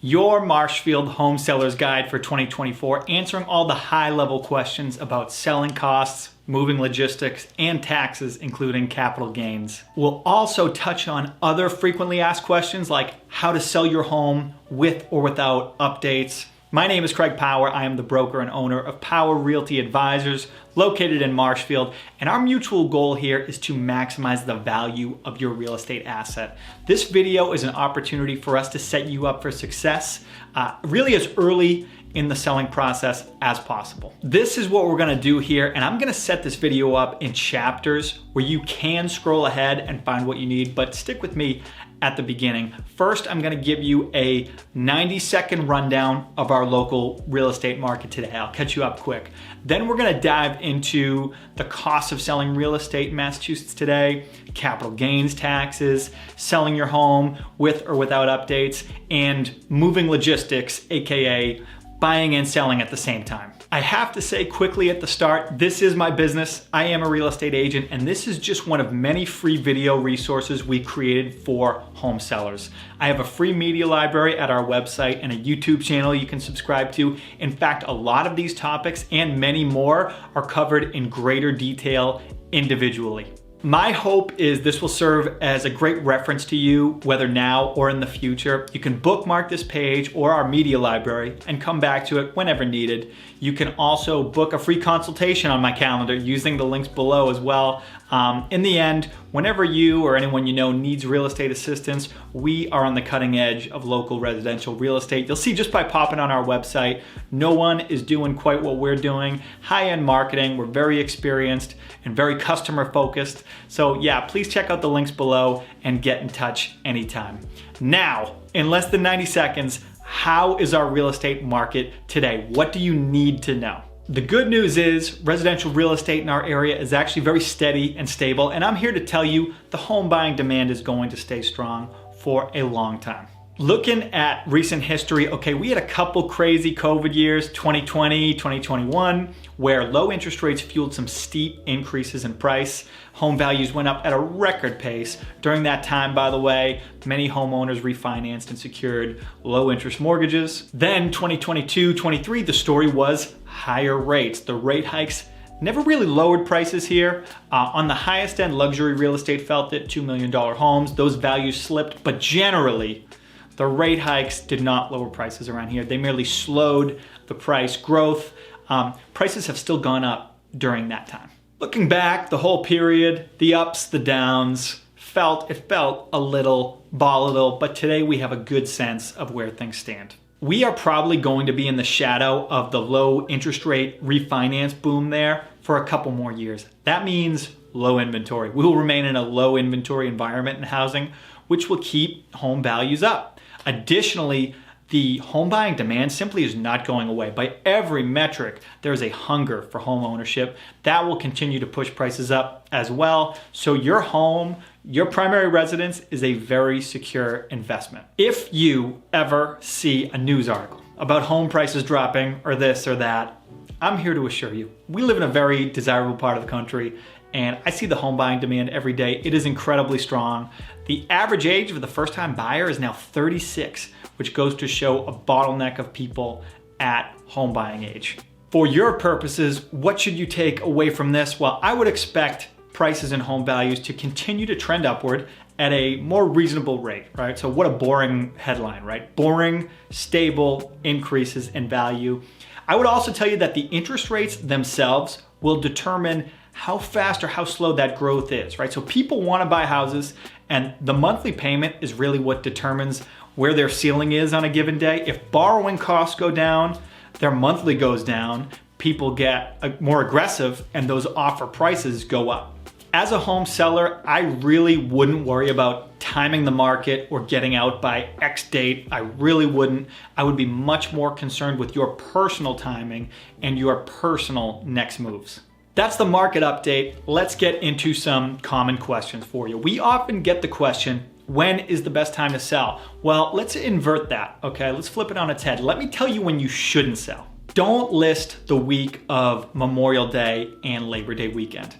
your Marshfield home seller's guide for 2024, answering all the high-level questions about selling costs, moving logistics, and taxes, including capital gains. We'll also touch on other frequently asked questions like how to sell your home with or without updates. My name is Craig Power. I am the broker and owner of Power Realty Advisors, located in Marshfield, and our mutual goal here is to maximize the value of your real estate asset. This video is an opportunity for us to set you up for success, really as early in the selling process as possible. This is what we're gonna do here, and I'm gonna set this video up in chapters where you can scroll ahead and find what you need, but stick with me at the beginning. First, I'm gonna give you a 90-second rundown of our local real estate market today. I'll catch you up quick. Then we're gonna dive into the cost of selling real estate in Massachusetts today, capital gains taxes, selling your home with or without updates, and moving logistics, AKA buying and selling at the same time. I have to say quickly at the start, this is my business. I am a real estate agent, and this is just one of many free video resources we created for home sellers. I have a free media library at our website and a YouTube channel you can subscribe to. In fact, a lot of these topics and many more are covered in greater detail individually. My hope is this will serve as a great reference to you, whether now or in the future. You can bookmark this page or our media library and come back to it whenever needed. You can also book a free consultation on my calendar using the links below as well. In the end, whenever you or anyone you know needs real estate assistance, we are on the cutting edge of local residential real estate. You'll see just by popping on our website, no one is doing quite what we're doing. High-end marketing, we're very experienced and very customer focused. So yeah, please check out the links below and get in touch anytime. Now, in less than 90 seconds, how is our real estate market today? What do you need to know? The good news is residential real estate in our area is actually very steady and stable, and I'm here to tell you the home buying demand is going to stay strong for a long time. Looking at recent history, okay, we had a couple crazy COVID years, 2020, 2021, where low interest rates fueled some steep increases in price. Home values went up at a record pace. During that time, by the way, many homeowners refinanced and secured low interest mortgages. Then 2022, 23, the story was higher rates. The rate hikes never really lowered prices here. On the highest end, luxury real estate felt it, $2 million homes. Those values slipped, but generally, the rate hikes did not lower prices around here. They merely slowed the price growth. Prices have still gone up during that time. Looking back, the whole period, the ups, the downs, it felt a little volatile, but today we have a good sense of where things stand. We are probably going to be in the shadow of the low interest rate refinance boom there for a couple more years. That means low inventory. We will remain in a low inventory environment in housing, which will keep home values up. Additionally, the home buying demand simply is not going away. By every metric, there's a hunger for home ownership. That will continue to push prices up as well. So your home, your primary residence, is a very secure investment. If you ever see a news article about home prices dropping or this or that, I'm here to assure you, we live in a very desirable part of the country, and I see the home buying demand every day. It is incredibly strong. The average age of the first-time buyer is now 36, which goes to show a bottleneck of people at home buying age. For your purposes, what should you take away from this? Well, I would expect prices and home values to continue to trend upward at a more reasonable rate, right? So what a boring headline, right? Boring, stable increases in value. I would also tell you that the interest rates themselves will determine how fast or how slow that growth is, right? So people want to buy houses, and the monthly payment is really what determines where their ceiling is on a given day. If borrowing costs go down, their monthly goes down, people get more aggressive, and those offer prices go up. As a home seller, I really wouldn't worry about timing the market or getting out by X date. I really wouldn't. I would be much more concerned with your personal timing and your personal next moves. That's the market update. Let's get into some common questions for you. We often get the question, when is the best time to sell? Well, let's invert that, okay? Let's flip it on its head. Let me tell you when you shouldn't sell. Don't list the week of Memorial Day and Labor Day weekend.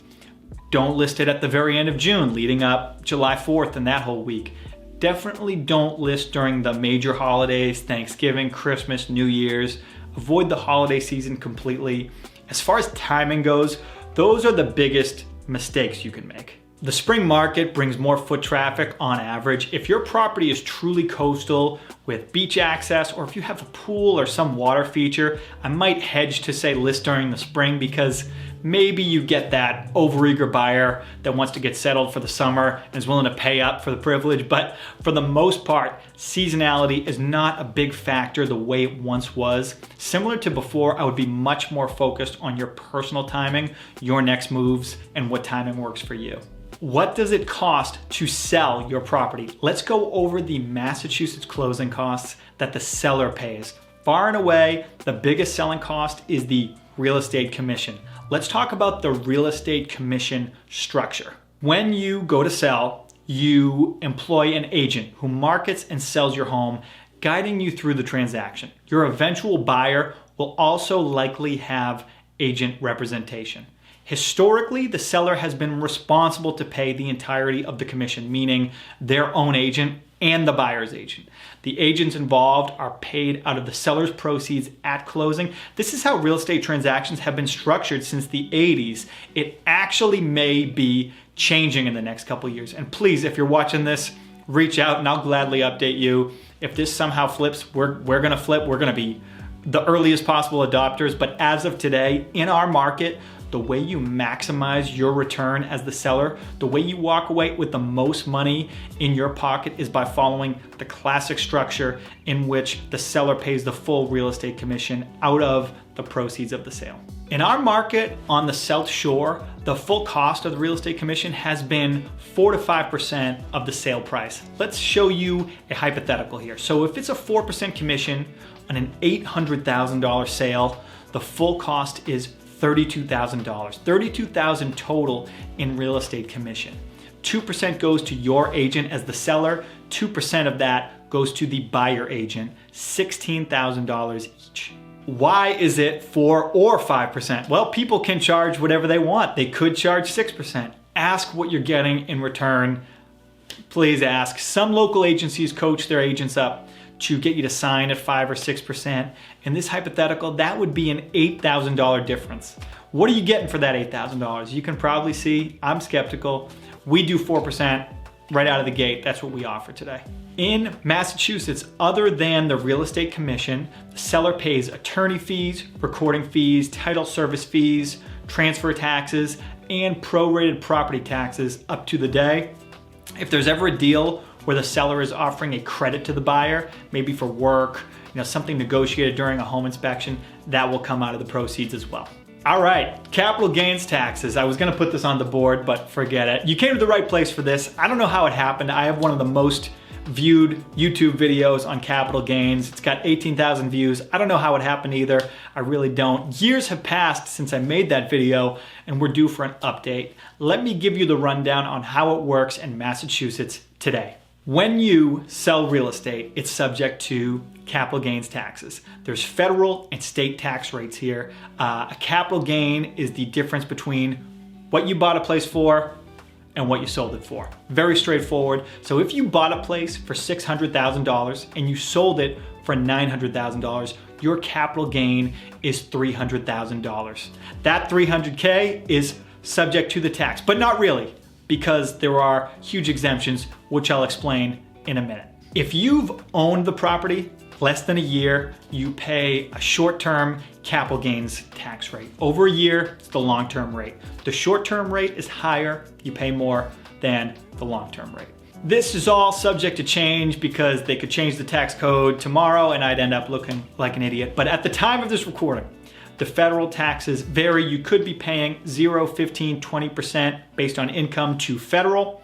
Don't list it at the very end of June, leading up July 4th and that whole week. Definitely don't list during the major holidays, Thanksgiving, Christmas, New Year's. Avoid the holiday season completely. As far as timing goes, those are the biggest mistakes you can make. The spring market brings more foot traffic on average. If your property is truly coastal with beach access, or if you have a pool or some water feature, I might hedge to say list during the spring, because maybe you get that overeager buyer that wants to get settled for the summer and is willing to pay up for the privilege. But for the most part, seasonality is not a big factor the way it once was. Similar to before, I would be much more focused on your personal timing, your next moves, and what timing works for you. What does it cost to sell your property? Let's go over the Massachusetts closing costs that the seller pays. Far and away, the biggest selling cost is the real estate commission. Let's talk about the real estate commission structure. When you go to sell, you employ an agent who markets and sells your home, guiding you through the transaction. Your eventual buyer will also likely have agent representation. Historically, the seller has been responsible to pay the entirety of the commission, meaning their own agent and the buyer's agent. The agents involved are paid out of the seller's proceeds at closing. This is how real estate transactions have been structured since the 80s. It actually may be changing in the next couple of years. And please, if you're watching this, reach out and I'll gladly update you. If this somehow flips, we're gonna flip. We're gonna be the earliest possible adopters. But as of today, in our market, the way you maximize your return as the seller, the way you walk away with the most money in your pocket is by following the classic structure in which the seller pays the full real estate commission out of the proceeds of the sale. In our market on the South Shore, the full cost of the real estate commission has been 4 to 5% of the sale price. Let's show you a hypothetical here. So if it's a 4% commission on an $800,000 sale, the full cost is $32,000. $32,000 total in real estate commission. 2% goes to your agent as the seller, 2% of that goes to the buyer agent, $16,000 each. Why is it 4 or 5%? Well, people can charge whatever they want. They could charge 6%. Ask what you're getting in return. Please ask. Some local agencies coach their agents up to get you to sign at 5 or 6%. In this hypothetical, that would be an $8,000 difference. What are you getting for that $8,000? You can probably see I'm skeptical. We do 4% right out of the gate. That's what we offer today. In Massachusetts, other than the real estate commission, the seller pays attorney fees, recording fees, title service fees, transfer taxes, and prorated property taxes up to the day. If there's ever a deal where the seller is offering a credit to the buyer, maybe for work, something negotiated during a home inspection, that will come out of the proceeds as well. All right, capital gains taxes. I was gonna put this on the board, but forget it. You came to the right place for this. I don't know how it happened. I have one of the most viewed YouTube videos on capital gains. It's got 18,000 views. I don't know how it happened either. I really don't. Years have passed since I made that video and we're due for an update. Let me give you the rundown on how it works in Massachusetts today. When you sell real estate, it's subject to capital gains taxes. There's federal and state tax rates here. A capital gain is the difference between what you bought a place for and what you sold it for. Very straightforward. So if you bought a place for $600,000 and you sold it for $900,000, your capital gain is $300,000. That $300K is subject to the tax, but not really, because there are huge exemptions, which I'll explain in a minute. If you've owned the property less than a year, you pay a short-term capital gains tax rate. Over a year, it's the long-term rate. The short-term rate is higher, you pay more than the long-term rate. This is all subject to change because they could change the tax code tomorrow and I'd end up looking like an idiot. But at the time of this recording, the federal taxes vary. You could be paying 0, 15, 20% based on income to federal.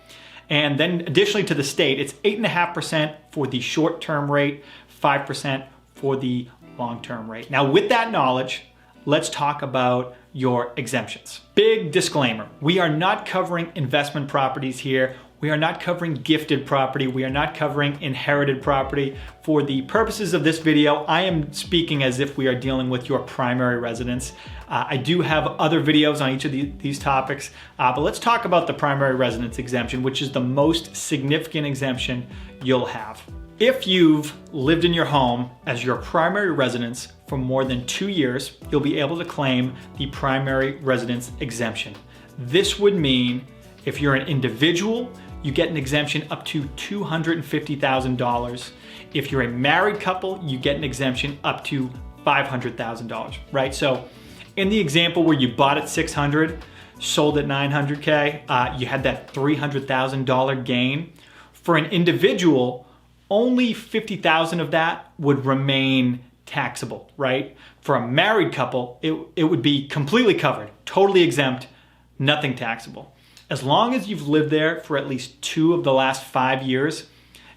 And then additionally to the state, it's 8.5% for the short-term rate, 5% for the long-term rate. Now with that knowledge, let's talk about your exemptions. Big disclaimer, we are not covering investment properties here. We are not covering gifted property. We are not covering inherited property. For the purposes of this video, I am speaking as if we are dealing with your primary residence. I do have other videos on each of these topics, but let's talk about the primary residence exemption, which is the most significant exemption you'll have. If you've lived in your home as your primary residence for more than 2 years, you'll be able to claim the primary residence exemption. This would mean if you're an individual, you get an exemption up to $250,000. If you're a married couple, you get an exemption up to $500,000, right? So in the example where you bought at $600,000, sold at $900K, you had that $300,000 gain. For an individual, only $50,000 of that would remain taxable, right? For a married couple, it would be completely covered, totally exempt, nothing taxable. As long as you've lived there for at least 2 of the last 5 years,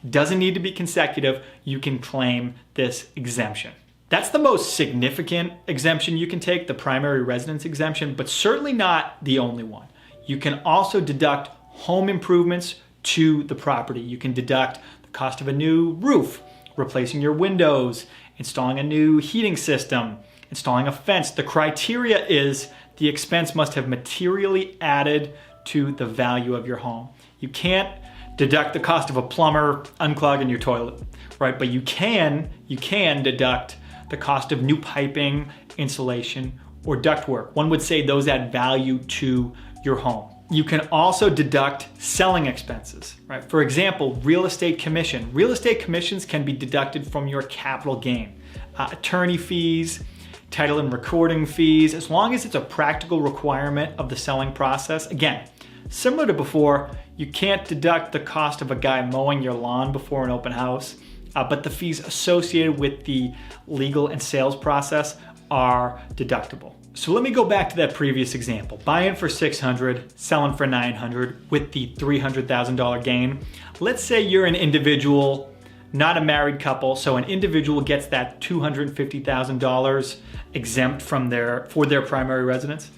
doesn't need to be consecutive, you can claim this exemption. That's the most significant exemption you can take, the primary residence exemption, but certainly not the only one. You can also deduct home improvements to the property. You can deduct the cost of a new roof, replacing your windows, installing a new heating system, installing a fence. The criteria is the expense must have materially added to the value of your home. You can't deduct the cost of a plumber unclogging your toilet, right? But you can deduct the cost of new piping, insulation, or ductwork. One would say those add value to your home. You can also deduct selling expenses, right? For example, real estate commission. Real estate commissions can be deducted from your capital gain. Attorney fees, title and recording fees, as long as it's a practical requirement of the selling process. Again, similar to before, you can't deduct the cost of a guy mowing your lawn before an open house, but the fees associated with the legal and sales process are deductible. So let me go back to that previous example. Buying for $600,000, selling for $900,000 with the $300,000 gain. Let's say you're an individual, not a married couple, so an individual gets that $250,000 exempt for their primary residence.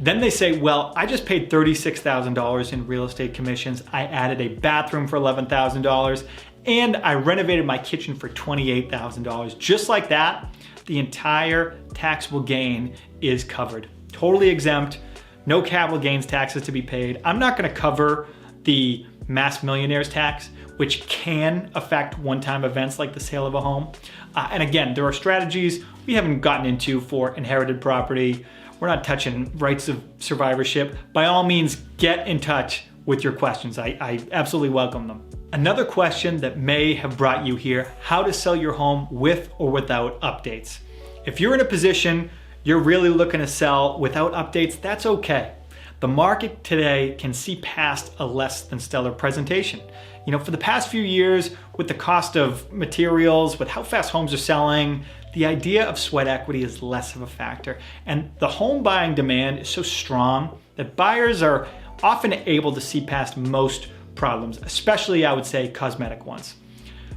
Then they say, well, I just paid $36,000 in real estate commissions. I added a bathroom for $11,000 and I renovated my kitchen for $28,000. Just like that, the entire taxable gain is covered. Totally exempt, no capital gains taxes to be paid. I'm not gonna cover the mass millionaires tax, which can affect one-time events like the sale of a home. And again, there are strategies we haven't gotten into for inherited property. We're not touching rights of survivorship. By all means, get in touch with your questions. I absolutely welcome them. Another question that may have brought you here, how to sell your home with or without updates. If you're in a position you're really looking to sell without updates, that's okay. The market today can see past a less than stellar presentation. You know, for the past few years, with the cost of materials, with how fast homes are selling, the idea of sweat equity is less of a factor. And the home buying demand is so strong that buyers are often able to see past most problems, especially I would say cosmetic ones.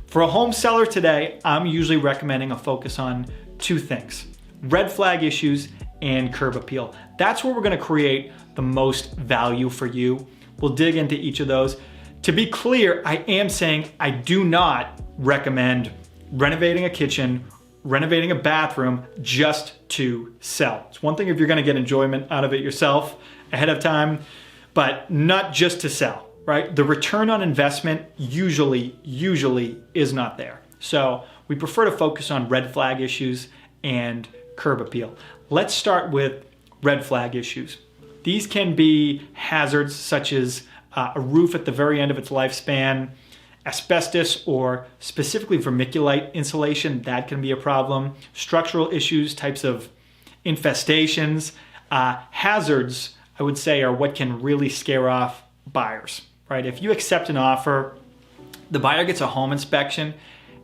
For a home seller today, I'm usually recommending a focus on 2 things: red flag issues and curb appeal. That's where we're gonna create the most value for you. We'll dig into each of those. To be clear, I am saying I do not recommend renovating a kitchen, renovating a bathroom just to sell. It's one thing if you're gonna get enjoyment out of it yourself ahead of time, but not just to sell, right? The return on investment usually is not there. So we prefer to focus on red flag issues and curb appeal. Let's start with red flag issues. These can be hazards such as a roof at the very end of its lifespan, asbestos or specifically vermiculite insulation, that can be a problem. Structural issues, types of infestations. Hazards, I would say, are what can really scare off buyers, right? If you accept an offer, the buyer gets a home inspection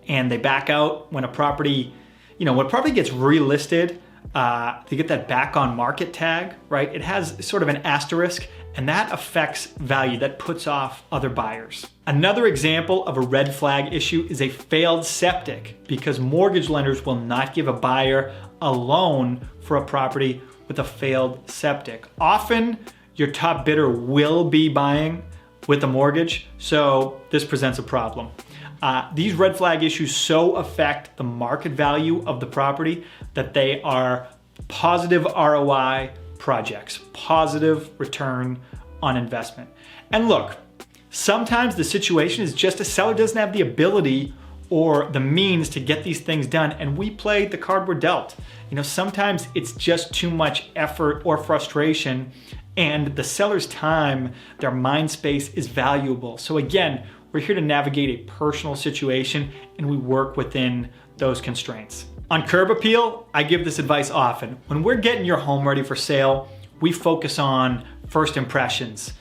and they back out when a property, when a property gets relisted, they get that back on market tag, right? It has sort of an asterisk, and that affects value, that puts off other buyers. Another example of a red flag issue is a failed septic, because mortgage lenders will not give a buyer a loan for a property with a failed septic. Often your top bidder will be buying with a mortgage, so this presents a problem. These red flag issues so affect the market value of the property that they are positive ROI projects, positive return on investment. And look, sometimes the situation is just a seller doesn't have the ability or the means to get these things done, and we play the card we're dealt. Sometimes it's just too much effort or frustration, and the seller's time, their mind space is valuable. So again, we're here to navigate a personal situation, and we work within those constraints. On curb appeal, I give this advice often. When we're getting your home ready for sale, we focus on first impressions.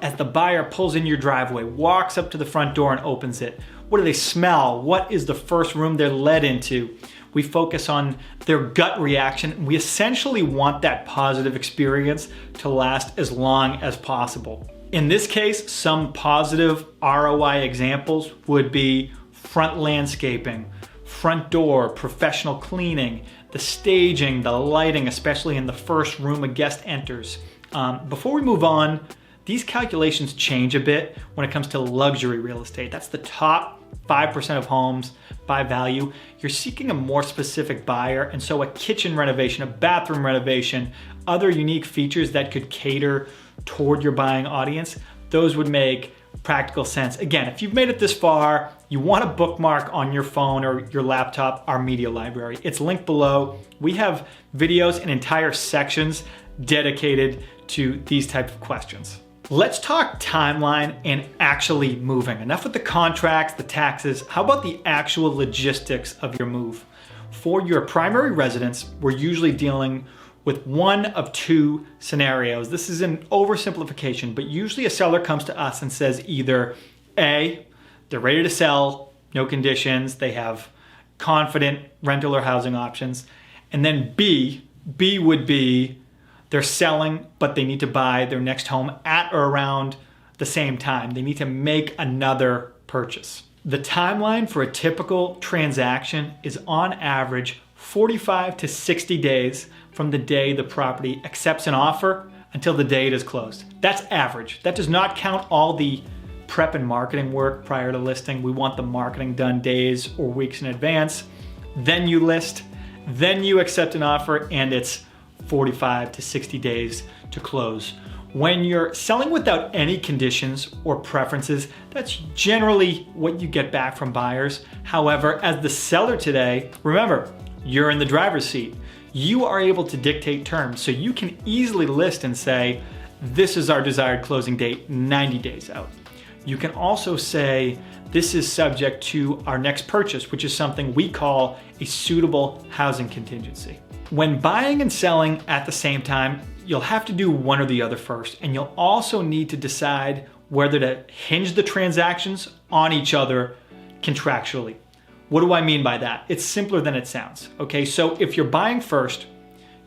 As the buyer pulls in your driveway, walks up to the front door and opens it, what do they smell? What is the first room they're led into? We focus on their gut reaction. We essentially want that positive experience to last as long as possible. In this case, some positive ROI examples would be front landscaping, front door, professional cleaning, the staging, the lighting, especially in the first room a guest enters. Before we move on, these calculations change a bit when it comes to luxury real estate. That's the top 5% of homes by value. You're seeking a more specific buyer, and so a kitchen renovation, a bathroom renovation, other unique features that could cater toward your buying audience, those would make practical sense. Again, if you've made it this far, you want to bookmark on your phone or your laptop our media library. It's linked below. We have videos and entire sections dedicated to these type of questions. Let's talk timeline and actually moving. Enough with the contracts, the taxes. How about the actual logistics of your move? For your primary residence, we're usually dealing with one of two scenarios. This is an oversimplification, but usually a seller comes to us and says either A, they're ready to sell, no conditions, they have confident rental or housing options, and then B would be they're selling, but they need to buy their next home at or around the same time. They need to make another purchase. The timeline for a typical transaction is on average 45 to 60 days from the day the property accepts an offer until the day it is closed. That's average. That does not count all the prep and marketing work prior to listing. We want the marketing done days or weeks in advance. Then you list, then you accept an offer, and it's 45 to 60 days to close. When you're selling without any conditions or preferences, that's generally what you get back from buyers. However, as the seller today, remember, you're in the driver's seat. You are able to dictate terms, so you can easily list and say, this is our desired closing date 90 days out. You can also say, this is subject to our next purchase, which is something we call a suitable housing contingency. When buying and selling at the same time, you'll have to do one or the other first, and you'll also need to decide whether to hinge the transactions on each other contractually. What do I mean by that? It's simpler than it sounds. Okay, so if you're buying first,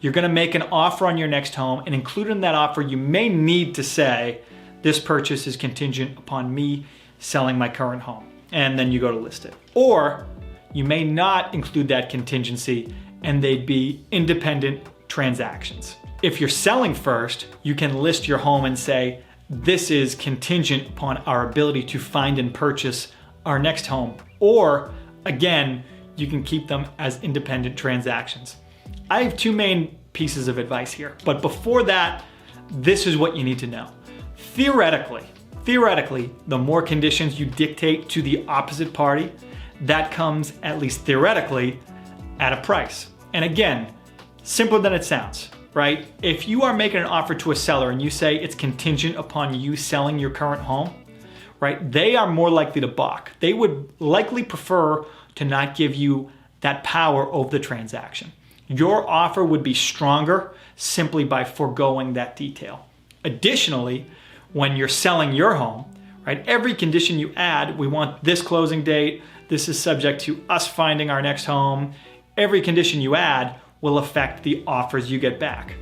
you're gonna make an offer on your next home, and included in that offer, you may need to say, this purchase is contingent upon me selling my current home, and then you go to list it. Or you may not include that contingency, and they'd be independent transactions. If you're selling first, you can list your home and say, this is contingent upon our ability to find and purchase our next home. Or again, you can keep them as independent transactions. I have two main pieces of advice here, but before that, this is what you need to know. Theoretically, the more conditions you dictate to the opposite party, that comes, at least theoretically, at a price. And again, simpler than it sounds, right? If you are making an offer to a seller and you say it's contingent upon you selling your current home, right? They are more likely to balk. They would likely prefer to not give you that power over the transaction. Your offer would be stronger simply by foregoing that detail. Additionally, when you're selling your home, right? Every condition you add, we want this closing date, this is subject to us finding our next home. Every condition you add will affect the offers you get back.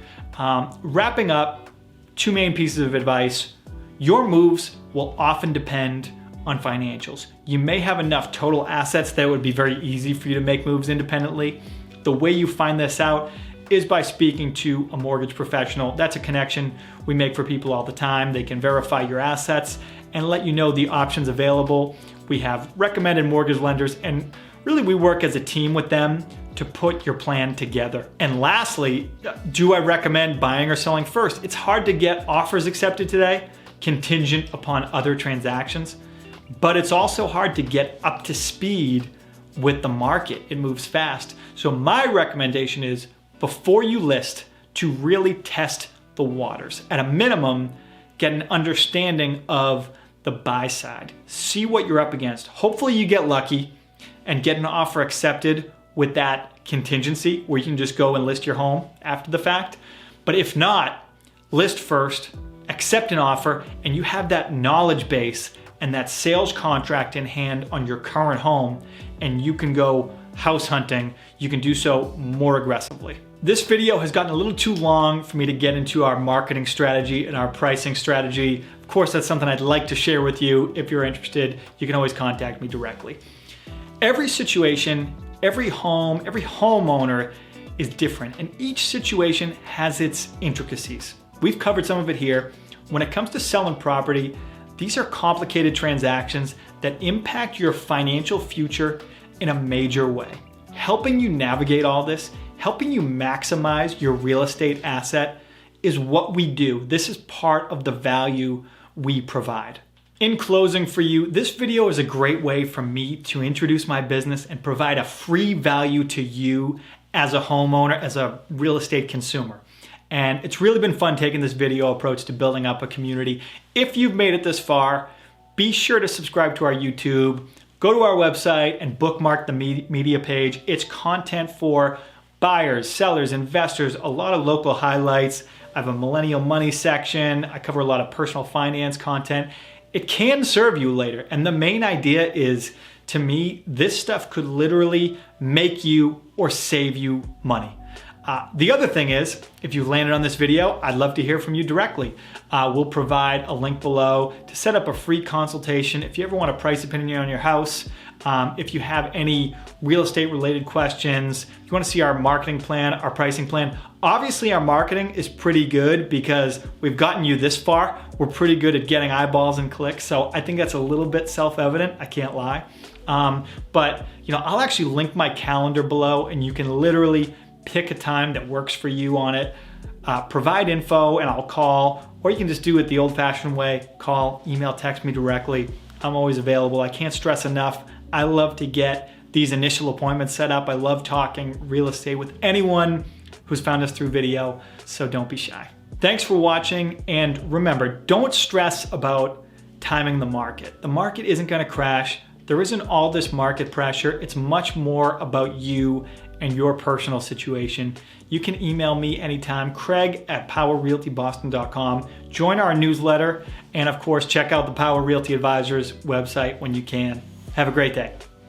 Wrapping up, two main pieces of advice. Your moves will often depend on financials. You may have enough total assets that it would be very easy for you to make moves independently. The way you find this out is by speaking to a mortgage professional. That's a connection we make for people all the time. They can verify your assets and let you know the options available. We have recommended mortgage lenders, and really we work as a team with them to put your plan together. And lastly, do I recommend buying or selling first? It's hard to get offers accepted today, contingent upon other transactions, but it's also hard to get up to speed with the market. It moves fast. So my recommendation is, before you list, to really test the waters. At a minimum, get an understanding of the buy side. See what you're up against. Hopefully you get lucky and get an offer accepted with that contingency where you can just go and list your home after the fact. But if not, list first, accept an offer, and you have that knowledge base and that sales contract in hand on your current home, and you can go house hunting. You can do so more aggressively. This video has gotten a little too long for me to get into our marketing strategy and our pricing strategy. Of course, that's something I'd like to share with you. If you're interested, you can always contact me directly. Every situation, every home, every homeowner is different, and each situation has its intricacies. We've covered some of it here. When it comes to selling property, these are complicated transactions that impact your financial future in a major way. Helping you navigate all this, helping you maximize your real estate asset is what we do. This is part of the value we provide. In closing for you, this video is a great way for me to introduce my business and provide a free value to you as a homeowner, as a real estate consumer. And it's really been fun taking this video approach to building up a community. If you've made it this far, be sure to subscribe to our YouTube, go to our website and bookmark the media page. It's content for buyers, sellers, investors, a lot of local highlights. I have a millennial money section. I cover a lot of personal finance content. It can serve you later. And the main idea is, to me, this stuff could literally make you or save you money. The other thing is, if you landed on this video, I'd love to hear from you directly. We'll provide a link below to set up a free consultation. If you ever want a price opinion on your house, if you have any real estate related questions, if you want to see our marketing plan, our pricing plan. Obviously our marketing is pretty good because we've gotten you this far. We're pretty good at getting eyeballs and clicks. So I think that's a little bit self-evident, I can't lie. But I'll actually link my calendar below, and you can literally pick a time that works for you on it, provide info, and I'll call, or you can just do it the old-fashioned way, call, email, text me directly. I'm always available. I can't stress enough, I love to get these initial appointments set up. I love talking real estate with anyone who's found us through video, so don't be shy. Thanks for watching, and remember, don't stress about timing the market. The market isn't gonna crash. There isn't all this market pressure. It's much more about you and your personal situation. You can email me anytime, Craig@PowerRealtyBoston.com. Join our newsletter, and of course, check out the Power Realty Advisors website when you can. Have a great day.